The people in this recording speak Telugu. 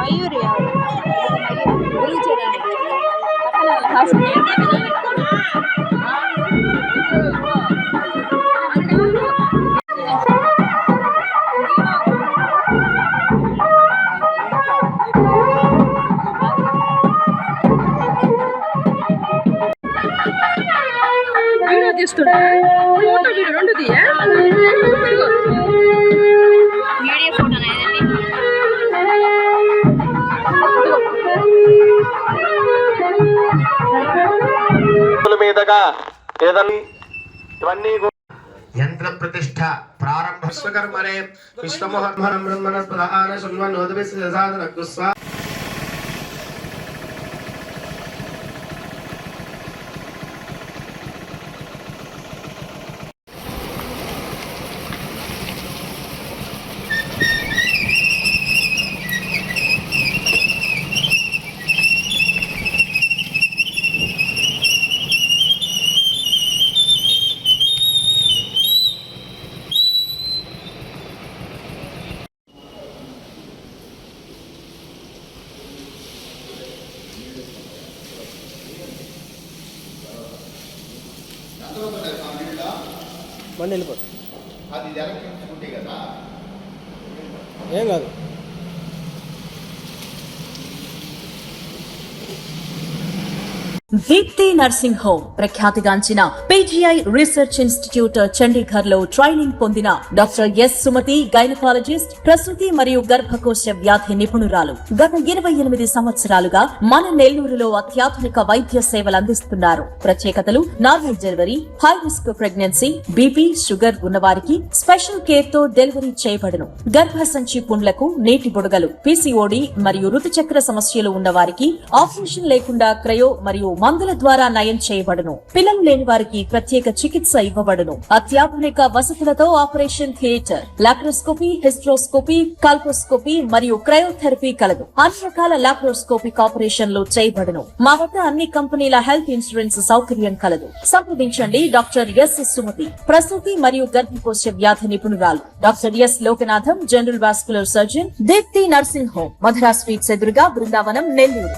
మయూరి గురించి వీడియో తీస్తున్నా ఫోటో వీడియో రెండు తీయ వీడియో ఫోటో మీదగా ఇవన్నీ యంత్ర ప్రతిష్ఠ ప్రారంభ విశ్వకర్మనే విశ్వమోహన్ బ్రహ్మణస్పదాన శృణ్వన్నోదవిస్వ బండి వెళ్ళిపోతుంది. అది జరగకుంటే కదా ఏం కాదు. దీప్తి నర్సింగ్ హోమ్ ప్రఖ్యాతిగాంచిన పీజీఐ రీసెర్చ్ ఇన్స్టిట్యూట్ చండీగఢ్ లో ట్రైనింగ్ పొందిన డాక్టర్ ఎస్ సుమతి గైనకాలజిస్ట్, ప్రసూతి మరియు గర్భకోశ వ్యాధి నిపుణురాలు. గత 28 సంవత్సరాలుగా మన నెల్లూరులో అత్యాధునిక వైద్య సేవలు అందిస్తున్నారు. ప్రత్యేకతలు: normal delivery, high risk pregnancy, BP, sugar ఉన్నవారికి స్పెషల్ కేర్ తో డెలివరీ చేయబడును. గర్భసంచి పుండ్లకు, నీటి బుడగలు, పీసీఓడి మరియు ఋతుచక్ర సమస్యలు ఉన్నవారికి ఆపరేషన్ లేకుండా క్రయో మరియు మందుల ద్వారా నయం చేయబడును. పిల్లలు లేని వారికి ప్రత్యేక చికిత్స ఇవ్వబడును. అత్యాధునిక వసతులతో operation theatre, laparoscopy, hysteroscopy, colposcopy మరియు క్రయోథెరపీ కలదు. అన్ని రకాల లాప్రోస్కోపిక్ ఆపరేషన్లు చేయబడును. మా వద్ద అన్ని కంపెనీల హెల్త్ ఇన్సూరెన్స్ సౌకర్యం కలదు. సంప్రదించండి డాక్టర్ ఎస్ సుమతి, ప్రసూతి మరియు గర్భకోశ వ్యాధి నిపుణురాలు. Doctor S Lokanatham, general vascular surgeon, Deepti nursing home, Madhura sweets ఎదురుగా, బృందావనం, నెల్లూరు.